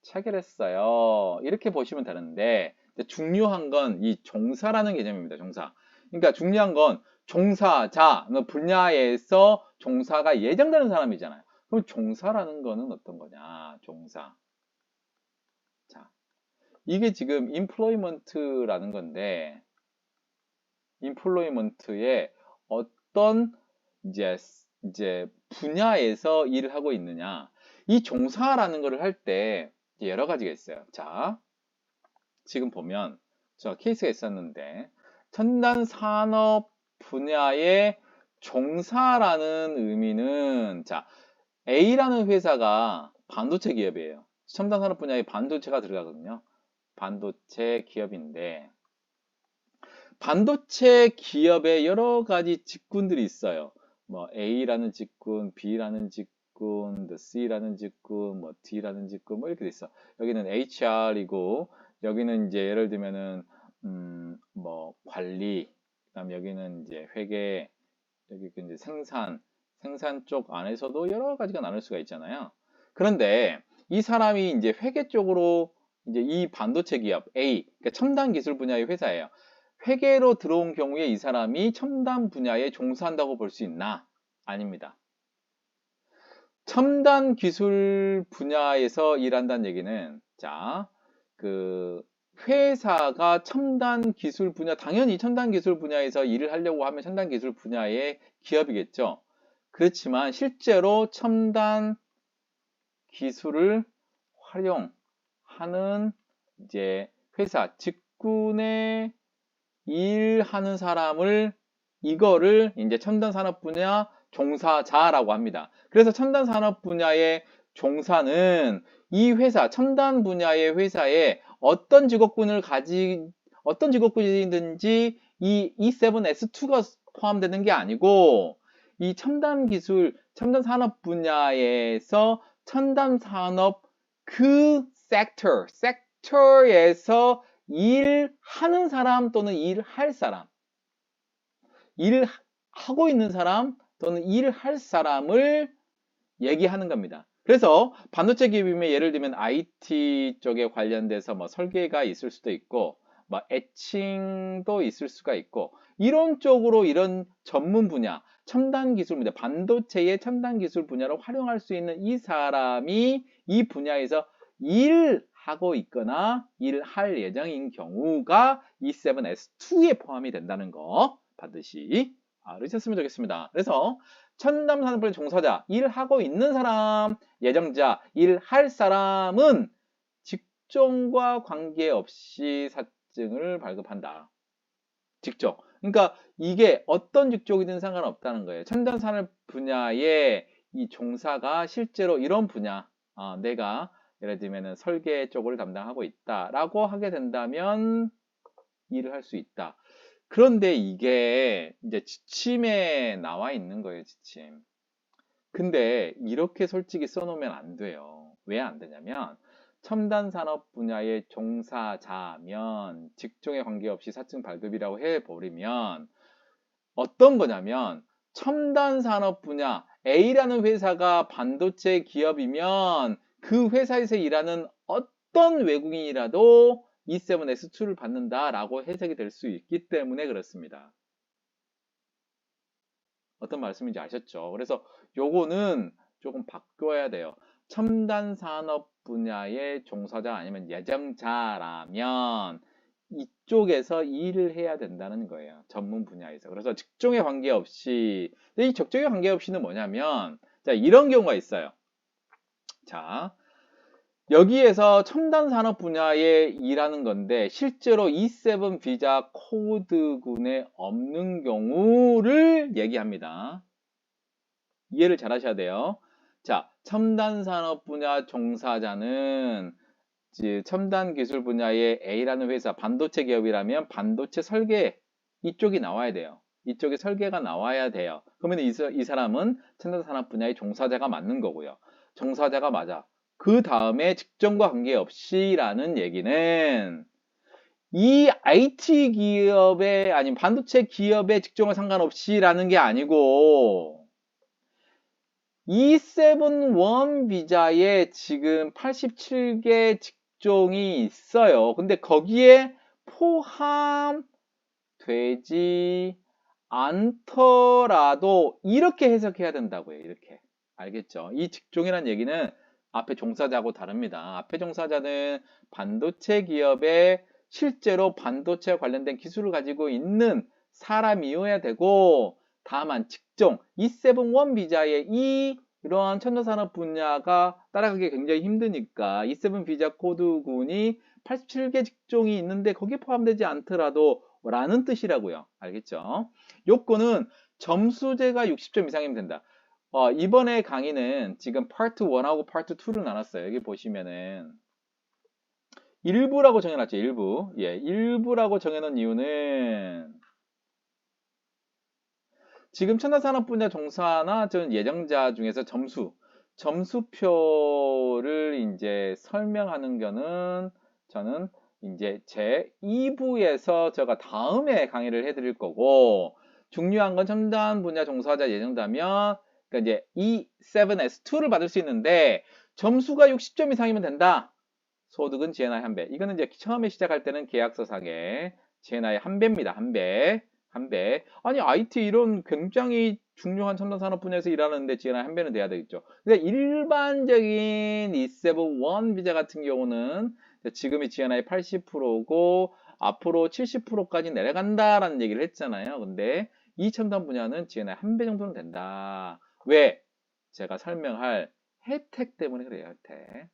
Speaker 1: 체결했어요. 이렇게 보시면 되는데 중요한 건 이 종사라는 개념입니다. 종사. 그러니까 중요한 건 종사자 분야에서 종사가 예정되는 사람이잖아요. 그럼 종사라는 거는 어떤 거냐? 종사. 자, 이게 지금 employment라는 건데 employment의 어떤 이제 분야에서 일을 하고 있느냐? 이 종사라는 거를 할 때 여러 가지가 있어요. 자, 지금 보면 저 케이스가 있었는데 첨단 산업 분야의 종사라는 의미는 자 A라는 회사가 반도체 기업이에요. 첨단 산업 분야에 반도체가 들어가거든요. 반도체 기업인데 반도체 기업에 여러 가지 직군들이 있어요. 뭐 A라는 직군, B라는 직군, C라는 직군, 뭐 D라는 직군, 뭐 이렇게 돼 있어. 여기는 HR이고 여기는 이제 예를 들면은 뭐 관리, 그다음 여기는 이제 회계, 여기 이제 생산 쪽 안에서도 여러 가지가 나눌 수가 있잖아요. 그런데 이 사람이 이제 회계 쪽으로 이제 이 반도체 기업 A, 그러니까 첨단 기술 분야의 회사예요. 회계로 들어온 경우에 이 사람이 첨단 분야에 종사한다고 볼 수 있나? 아닙니다. 첨단 기술 분야에서 일한다는 얘기는 자, 그 회사가 첨단 기술 분야, 당연히 첨단 기술 분야에서 일을 하려고 하면 첨단 기술 분야의 기업이겠죠. 그렇지만 실제로 첨단 기술을 활용하는 이제 회사 직군의 일하는 사람을 이거를 이제 첨단 산업 분야 종사자라고 합니다. 그래서 첨단 산업 분야의 종사는 이 회사, 첨단 분야의 회사에 어떤 직업군이든지 이 E7S2가 포함되는 게 아니고 이 첨단 기술, 첨단 산업 분야에서 첨단 산업 그 섹터에서 일하는 사람 또는 일할 사람, 일을 하고 있는 사람 또는 일을 할 사람을 얘기하는 겁니다. 그래서 반도체 기업이면 예를 들면 IT 쪽에 관련돼서 뭐 설계가 있을 수도 있고 뭐 애칭도 있을 수가 있고 이런 쪽으로 이런 전문 분야, 첨단 기술 분야, 반도체의 첨단 기술 분야를 활용할 수 있는 이 사람이 이 분야에서 일하고 있거나 일을 할 예정인 경우가 E7S2에 포함이 된다는 거 반드시 알으셨으면 좋겠습니다. 그래서 첨단 산업의 종사자, 일하고 있는 사람, 예정자, 일할 사람은 직종과 관계없이 사증을 발급한다. 직종. 그러니까 이게 어떤 직종이든 상관없다는 거예요. 첨단 산업 분야의 이 종사가 실제로 이런 분야, 내가 예를 들면 설계 쪽을 담당하고 있다라고 하게 된다면 일을 할 수 있다. 그런데 이게 이제 지침에 나와 있는 거예요, 지침. 근데 이렇게 솔직히 써놓으면 안 돼요. 왜 안 되냐면 첨단 산업 분야의 종사자면 직종에 관계없이 사증 발급이라고 해버리면 어떤 거냐면 첨단 산업 분야 A라는 회사가 반도체 기업이면 그 회사에서 일하는 어떤 외국인이라도 E7S2를 받는다라고 해석이 될 수 있기 때문에 그렇습니다. 어떤 말씀인지 아셨죠? 그래서 요거는 조금 바꿔야 돼요. 첨단 산업 분야의 종사자 아니면 예정자라면 이쪽에서 일을 해야 된다는 거예요. 전문 분야에서. 그래서 직종에 관계없이. 근데 이 직종에 관계없이는 뭐냐면 자, 이런 경우가 있어요. 자, 여기에서 첨단 산업 분야에 일하는 건데 실제로 E7 비자 코드군에 없는 경우를 얘기합니다. 이해를 잘 하셔야 돼요. 자, 첨단 산업 분야 종사자는 첨단 기술 분야의 A라는 회사, 반도체 기업이라면 반도체 설계 이쪽이 나와야 돼요. 이쪽에 설계가 나와야 돼요. 그러면 이 사람은 첨단 산업 분야의 종사자가 맞는 거고요. 종사자가 맞아. 그 다음에 직종과 관계없이라는 얘기는 이 IT 기업의 아니면 반도체 기업의 직종과 상관없이라는 게 아니고 E7 비자에 지금 87개 직종이 있어요. 근데 거기에 포함되지 않더라도 이렇게 해석해야 된다고요. 이렇게. 알겠죠? 이 직종이란 얘기는 앞에 종사자하고 다릅니다. 앞에 종사자는 반도체 기업에 실제로 반도체 관련된 기술을 가지고 있는 사람이어야 되고 다만 직종, E7 비자에 이러한 첨단산업 분야가 따라가기 굉장히 힘드니까 E7 비자 코드군이 87개 직종이 있는데 거기에 포함되지 않더라도 라는 뜻이라고요. 알겠죠? 요거는 점수제가 60점 이상이면 된다. 이번에 강의는 지금 파트 1하고 파트 2로 나눴어요. 여기 보시면은 일부라고 정해놨죠. 일부. 예, 일부라고 정해놓은 이유는 지금 첨단산업 분야 종사나 전 예정자 중에서 점수표를 이제 설명하는 거는 저는 이제 제 2부에서 제가 다음에 강의를 해드릴 거고 중요한 건 첨단 분야 종사자 예정자면 그러니까 이제 E7S2를 받을 수 있는데 점수가 60점 이상이면 된다. 소득은 GNI 한 배. 이거는 이제 처음에 시작할 때는 계약서상에 GNI 한 배입니다. 한 배. 한 배. 아니, IT 이런 굉장히 중요한 첨단 산업 분야에서 일하는데 GNI 한 배는 돼야 되겠죠. 근데 일반적인 E7 비자 같은 경우는 지금이 GNI 80%고 앞으로 70%까지 내려간다라는 얘기를 했잖아요. 근데 이 첨단 분야는 GNI 한 배 정도는 된다. 왜? 제가 설명할 혜택 때문에 그래요. 혜택.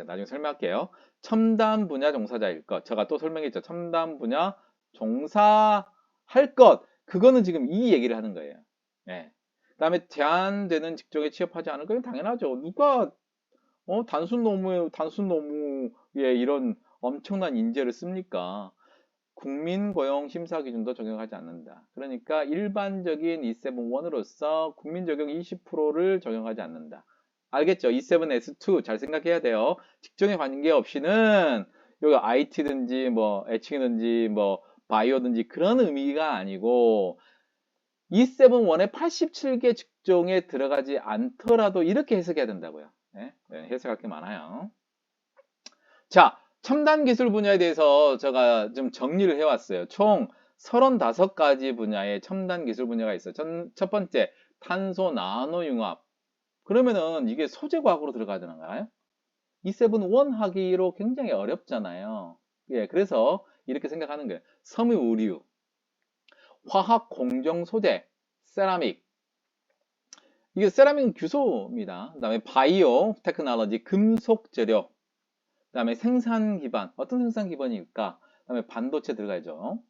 Speaker 1: 나중에 설명할게요. 첨단 분야 종사자일 것. 제가 또 설명했죠. 첨단 분야 종사할 것. 그거는 지금 이 얘기를 하는 거예요. 네. 그 다음에 제한되는 직종에 취업하지 않을 거는 당연하죠. 누가 단순 노무에 이런 엄청난 인재를 씁니까? 국민 고용 심사 기준도 적용하지 않는다. 그러니까 일반적인 E7-1으로서 국민 적용 20%를 적용하지 않는다. 알겠죠? E7S2 잘 생각해야 돼요. 직종에 관계없이는 여기 IT든지 뭐 애칭이든지 뭐 바이오든지 그런 의미가 아니고 E7-1에 87개 직종에 들어가지 않더라도 이렇게 해석해야 된다고요. 네? 네, 해석할 게 많아요. 자, 첨단 기술 분야에 대해서 제가 좀 정리를 해왔어요. 총 35가지 분야의 첨단 기술 분야가 있어요. 첫 번째, 탄소 나노 융합. 그러면은 이게 소재 과학으로 들어가야 되나요? E7-1 하기로 굉장히 어렵잖아요. 예, 그래서 이렇게 생각하는 거예요. 섬유 의류, 화학 공정 소재, 세라믹. 이게 세라믹은 규소입니다. 그 다음에 바이오 테크놀로지, 금속 재료. 그 다음에 생산 기반. 어떤 생산 기반일까? 그 다음에 반도체 들어가야죠.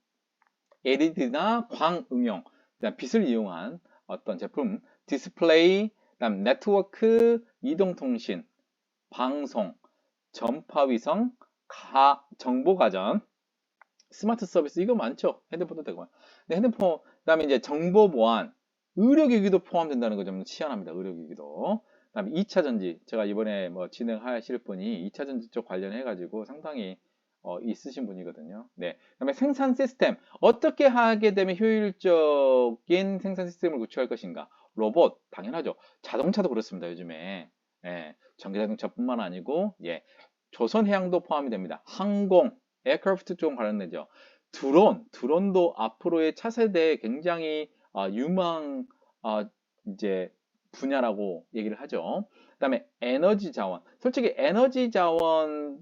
Speaker 1: LED나 광 응용. 그다음 빛을 이용한 어떤 제품. 디스플레이. 그다음 네트워크, 이동통신, 방송, 전파위성, 정보가전, 스마트 서비스. 이거 많죠? 핸드폰도 되고. 근데 핸드폰, 그다음에 이제 정보보안, 의료기기도 포함된다는 거 좀 희한합니다. 의료기기도. 그다음에 2차 전지. 제가 이번에 뭐 진행하실 분이 2차 전지 쪽 관련해 가지고 상당히 있으신 분이거든요. 네. 그다음에 생산 시스템. 어떻게 하게 되면 효율적인 생산 시스템을 구축할 것인가? 로봇, 당연하죠. 자동차도 그렇습니다. 요즘에. 예. 전기자동차뿐만 아니고 예. 조선해양도 포함이 됩니다. 항공, 에어크래프트 쪽 관련되죠. 드론도 앞으로의 차세대에 굉장히 유망 이제 분야라고 얘기를 하죠. 그다음에 에너지 자원. 솔직히 에너지 자원에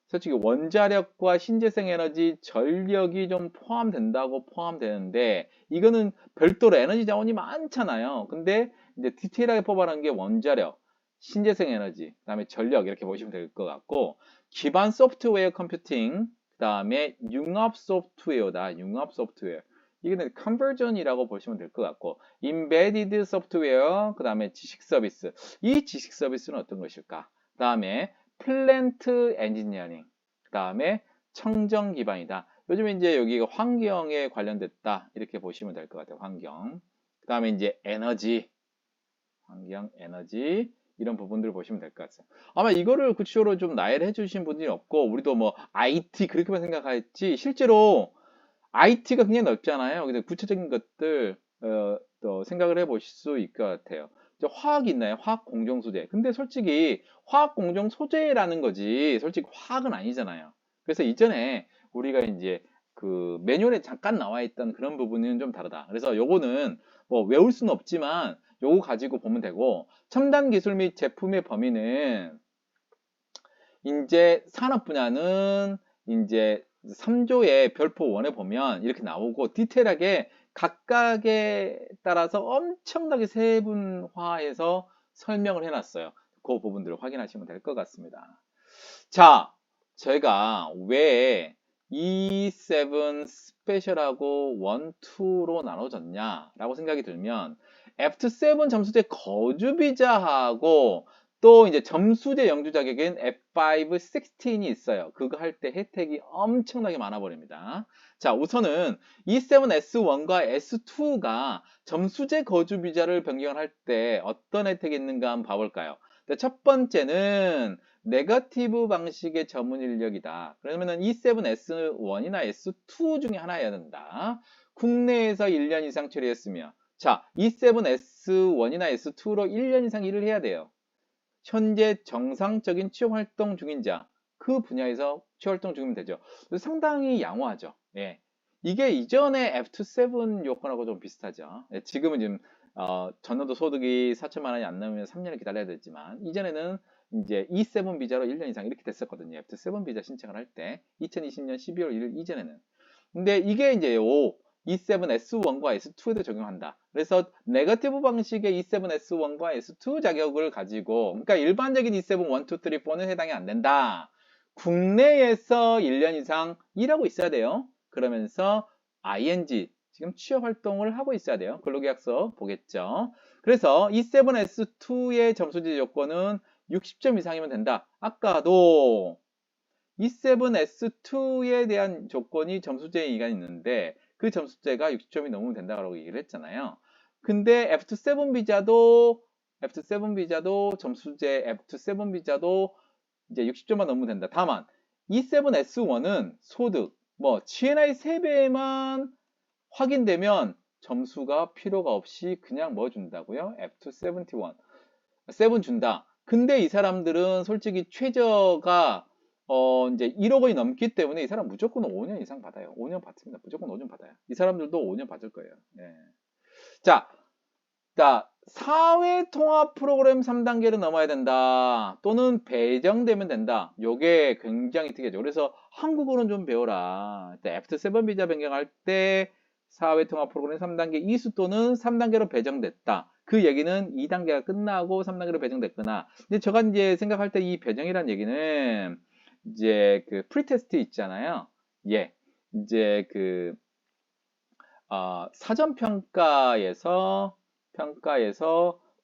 Speaker 1: 솔직히 원자력과 신재생 에너지, 전력이 좀 포함되는데 이거는 별도로 에너지 자원이 많잖아요. 근데 이제 디테일하게 뽑아놓은 게 원자력, 신재생 에너지, 그 다음에 전력 이렇게 보시면 될 것 같고 기반 소프트웨어 컴퓨팅, 그 다음에 융합 소프트웨어다. 융합 소프트웨어. 이거는 컨버전이라고 보시면 될 것 같고 embedded 소프트웨어, 그 다음에 지식 서비스. 이 지식 서비스는 어떤 것일까? 그 다음에 플랜트 엔지니어링, 그 다음에 청정 기반이다. 요즘에 이제 여기가 환경에 관련됐다. 이렇게 보시면 될 것 같아요. 환경. 그 다음에 이제 에너지, 환경, 에너지 이런 부분들을 보시면 될 것 같아요. 아마 이거를 구체적으로 좀 나열해 주신 분들이 없고 우리도 뭐 IT 그렇게만 생각했지 실제로 IT가 굉장히 넓잖아요. 근데 구체적인 것들 또 생각을 해보실 수 있을 것 같아요. 이제 화학 있나요? 화학 공정 소재. 근데 솔직히 화학 공정 소재라는 거지 솔직히 화학은 아니잖아요. 그래서 이전에 우리가 이제 그 매뉴얼에 잠깐 나와 있던 그런 부분은 좀 다르다. 그래서 요거는 뭐 외울 수는 없지만 요거 가지고 보면 되고 첨단 기술 및 제품의 범위는 이제 산업 분야는 이제 3조의 별표 1에 보면 이렇게 나오고 디테일하게 각각에 따라서 엄청나게 세분화해서 설명을 해놨어요. 그 부분들을 확인하시면 될 것 같습니다. 자, 제가 왜 E7 스페셜하고 1, 2로 나눠졌냐라고 생각이 들면 F7 점수제 거주비자하고 또 이제 점수제 영주 자격인 F5 16이 있어요. 그거 할 때 혜택이 엄청나게 많아 버립니다. 자, 우선은 E7 S1과 S2가 점수제 거주비자를 변경을 할 때 어떤 혜택이 있는가 한번 봐볼까요? 첫 번째는 네거티브 방식의 전문 인력이다. 그러면은 E7S1이나 S2 중에 하나여야 된다. 국내에서 1년 이상 처리했으며 자, E7S1이나 S2로 1년 이상 일을 해야 돼요. 현재 정상적인 취업활동 중인 자, 그 분야에서 취업활동 중이면 되죠. 상당히 양호하죠. 예. 이게 이전에 F27 요건하고 좀 비슷하죠. 예, 지금은 지금 전년도 소득이 4천만 원이 안 나오면 3년을 기다려야 되지만 이전에는 이제 E7 비자로 1년 이상 이렇게 됐었거든요. F7 비자 신청을 할 때 2020년 12월 1일 이전에는. 근데 이게 이제 E7 S1과 S2에도 적용한다. 그래서 네거티브 방식의 E7 S1과 S2 자격을 가지고 그러니까 일반적인 E7 1, 2, 3, 4는 해당이 안 된다. 국내에서 1년 이상 일하고 있어야 돼요. 그러면서 ING 지금 취업 활동을 하고 있어야 돼요. 근로계약서 보겠죠. 그래서 E7 S2의 점수제 요건은 60점 이상이면 된다. 아까도 E7 S2에 대한 조건이 점수제가 있는데 그 점수제가 60점이 넘으면 된다고 얘기를 했잖아요. 근데 F7 비자도 점수제 F7 비자도 이제 60점만 넘으면 된다. 다만 E7 S1은 소득 뭐 GNI 3배만 확인되면 점수가 필요가 없이 그냥 뭐 준다고요? F71 7 준다. 근데 이 사람들은 솔직히 최저가 이제 1억 원이 넘기 때문에 이 사람 무조건 5년 이상 받아요. 5년 받습니다. 무조건 5년 받아요. 이 사람들도 5년 받을 거예요. 예. 자, 사회통합 프로그램 3단계를 넘어야 된다. 또는 배정되면 된다. 요게 굉장히 특이하죠. 그래서 한국어는 좀 배워라. F7 비자 변경할 때 사회통합 프로그램 3단계 이수 또는 3단계로 배정됐다. 그 얘기는 2단계가 끝나고 3단계로 배정됐거나. 근데 제가 이제 생각할 때 이 배정이란 얘기는 이제 그 프리테스트 있잖아요. 예. 이제 그 사전 평가에서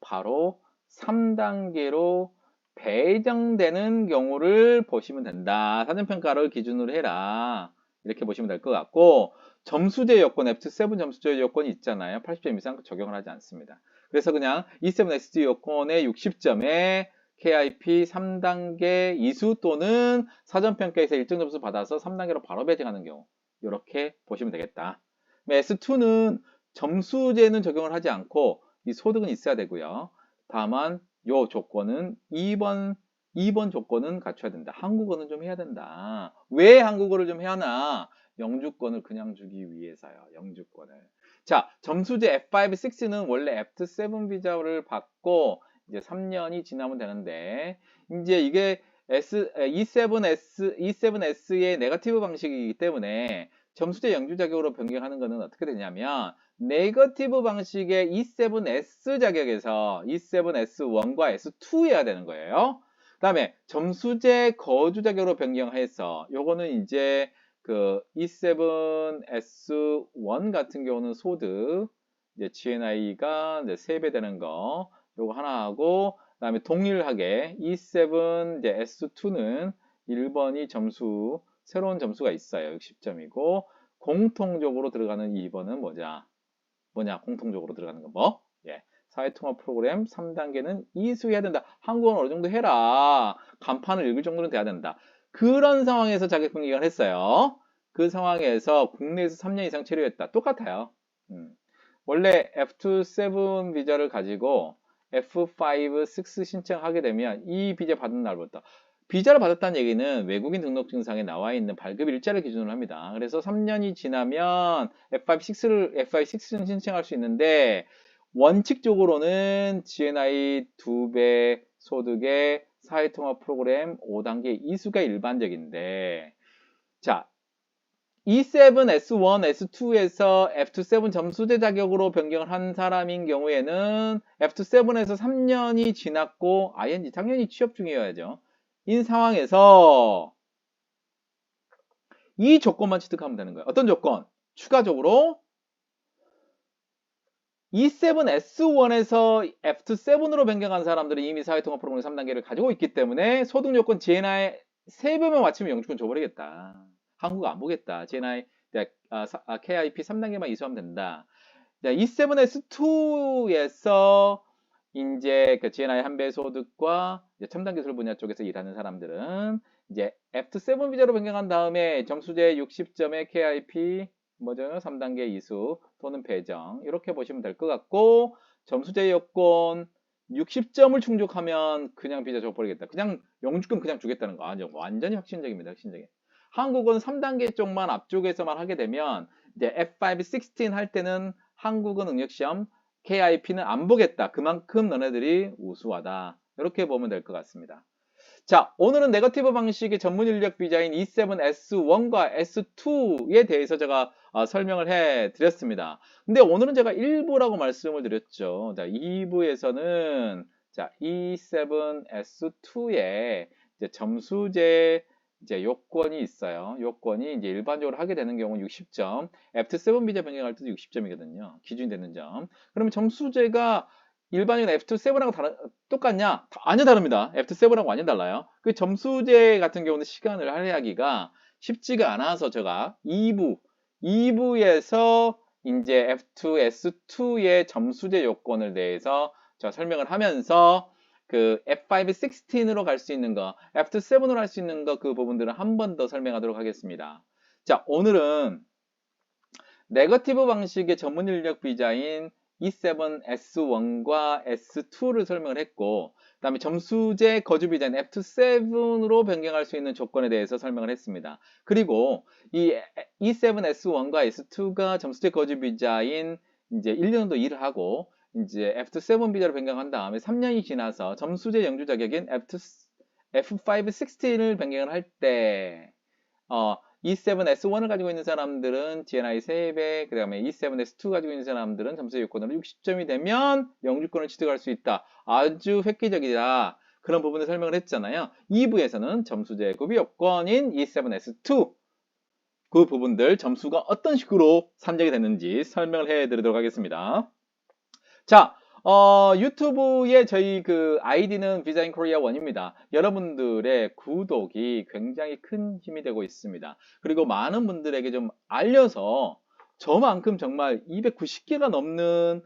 Speaker 1: 바로 3단계로 배정되는 경우를 보시면 된다. 사전 평가를 기준으로 해라. 이렇게 보시면 될 것 같고 점수제 요건, F7 점수제 요건이 있잖아요. 80점 이상 적용을 하지 않습니다. 그래서 그냥 E7SD 요건의 60점에 KIP 3단계 이수 또는 사전평가에서 1등 점수 받아서 3단계로 바로 배정하는 경우 이렇게 보시면 되겠다. S2는 점수제는 적용을 하지 않고 이 소득은 있어야 되고요. 다만 요 조건은 2번 조건은 갖춰야 된다. 한국어는 좀 해야 된다. 왜 한국어를 좀 해야 하나? 영주권을 그냥 주기 위해서요. 영주권을. 자, 점수제 F5, 6는 원래 F7 비자를 받고 이제 3년이 지나면 되는데 이제 이게 E7S의 네거티브 방식이기 때문에 점수제 영주 자격으로 변경하는 거는 어떻게 되냐면 네거티브 방식의 E7S 자격에서 E7S1과 S2여야 되는 거예요. 그 다음에 점수제 거주 자격으로 변경해서 요거는 이제 그 E7S1 같은 경우는 소득 이제 GNI가 이제 3배 되는 거 요거 하나 하고 그다음에 동일하게 E7 이제 S2는 1번이 점수 새로운 점수가 있어요. 60점이고 공통적으로 들어가는 2번은 뭐냐? 공통적으로 들어가는 거 뭐? 예. 사회통합 프로그램 3단계는 이수해야 된다. 한국어는 어느 정도 해라. 간판을 읽을 정도는 돼야 된다. 그런 상황에서 자격 변경을 했어요. 그 상황에서 국내에서 3년 이상 체류했다. 똑같아요. 원래 F2-7 비자를 가지고 F5-6 신청하게 되면 이 비자 받은 날부터 비자를 받았다는 얘기는 외국인 등록증상에 나와 있는 발급 일자를 기준으로 합니다. 그래서 3년이 지나면 F5-6를 신청할 수 있는데 원칙적으로는 GNI 2배 소득의 사회통합 프로그램 5단계 이수가 일반적인데 자 E7, S1, S2에서 F7 점수제 자격으로 변경을 한 사람인 경우에는 F7에서 3년이 지났고 ING 당연히 취업 중이어야죠. 인 상황에서 이 조건만 취득하면 되는 거예요. 어떤 조건? 추가적으로 E7, S1에서 F7으로 변경한 사람들은 이미 사회통합 프로그램 3단계를 가지고 있기 때문에 소득 요건 GNI 3배만 맞추면 영주권 줘버리겠다. 한국 안 보겠다. GNI KIP 3단계만 이수하면 된다. E7S2에서 이제 그 GNI 한 배 소득과 첨단 기술 분야 쪽에서 일하는 사람들은 이제 F7 비자로 변경한 다음에 점수제 60점의 KIP 뭐죠? 3단계 이수 또는 배정 이렇게 보시면 될 것 같고 점수제 요건 60점을 충족하면 그냥 비자 줘버리겠다. 그냥 영주권 그냥 주겠다는 거 아니죠. 완전히 확신적입니다. 확신적인. 한국은 3단계 쪽만 앞쪽에서만 하게 되면 이제 F5-16 할 때는 한국은 응력시험 KIP는 안 보겠다. 그만큼 너네들이 우수하다. 이렇게 보면 될 것 같습니다. 자, 오늘은 네거티브 방식의 전문 인력 비자인 E7S1과 S2에 대해서 제가 설명을 해 드렸습니다. 근데 오늘은 제가 1부라고 말씀을 드렸죠. 자, 2부에서는 자, E7S2의 점수제 이제 요건이 있어요. 요건이 이제 일반적으로 하게 되는 경우는 60점. F7 비자 변경할 때도 60점이거든요. 기준이 되는 점. 그러면 점수제가 일반적인 F2-7하고 똑같냐? 아니요, 다릅니다. F2-7하고 완전 달라요. 그 점수제 같은 경우는 시간을 할애하기가 쉽지가 않아서 제가 2부에서 이제 F2, S2의 점수제 요건을 대해서 제가 설명을 하면서 그 F5-16으로 갈 수 있는 거, F2-7으로 할 수 있는 거 그 부분들은 한 번 더 설명하도록 하겠습니다. 자, 오늘은 네거티브 방식의 전문 인력 비자인 E7, S1과 S2를 설명을 했고 그 다음에 점수제 거주 비자인 F2-7으로 변경할 수 있는 조건에 대해서 설명을 했습니다. 그리고 이 E7, S1과 S2가 점수제 거주 비자인 이제 1년 정도 일을 하고 이제 F2-7 비자로 변경한 다음에 3년이 지나서 점수제 영주 자격인 F5-16을 변경을 할때 E7S1을 가지고 있는 사람들은 GNI 3배, 그 다음에 E7S2 가지고 있는 사람들은 점수 요건으로 60점이 되면 영주권을 취득할 수 있다. 아주 획기적이다. 그런 부분을 설명을 했잖아요. 2부에서는 점수제 구비 요건인 E7S2 그 부분들 점수가 어떤 식으로 산정이 됐는지 설명을 해드리도록 하겠습니다. 자, 유튜브에 저희 그 아이디는 비자인 코리아 1입니다. 여러분들의 구독이 굉장히 큰 힘이 되고 있습니다. 그리고 많은 분들에게 좀 알려서 저만큼 정말 290개가 넘는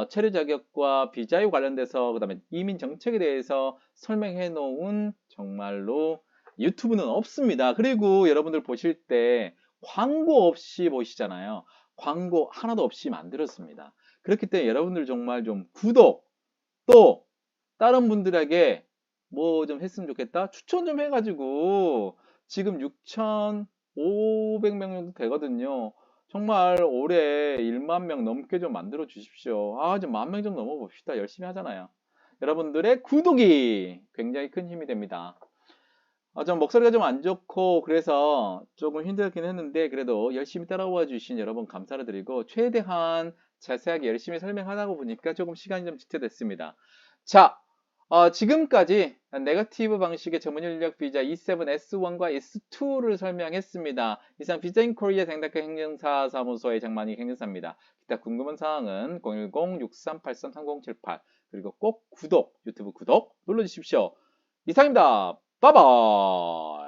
Speaker 1: 체류 자격과 비자에 관련돼서 그다음에 이민 정책에 대해서 설명해 놓은 정말로 유튜브는 없습니다. 그리고 여러분들 보실 때 광고 없이 보시잖아요. 광고 하나도 없이 만들었습니다. 그렇기 때문에 여러분들 정말 좀 구독 또 다른 분들에게 뭐 좀 했으면 좋겠다 추천 좀 해가지고 지금 6,500명 정도 되거든요. 정말 올해 1만 명 넘게 좀 만들어 주십시오. 좀 10,000명 좀 넘어 봅시다. 열심히 하잖아요. 여러분들의 구독이 굉장히 큰 힘이 됩니다. 좀 목소리가 좀 안 좋고 그래서 조금 힘들긴 했는데 그래도 열심히 따라와 주신 여러분 감사를 드리고 최대한 자세하게 열심히 설명하다 보니까 조금 시간이 좀 지체됐습니다. 자, 지금까지 네거티브 방식의 전문 인력 비자 E7 S1과 S2를 설명했습니다. 이상 비자 인 코리아 생각학 행정사 사무소의 장만희 행정사입니다. 기타 궁금한 사항은 010-6383-3078 그리고 꼭 유튜브 구독 눌러주십시오. 이상입니다. 빠바이.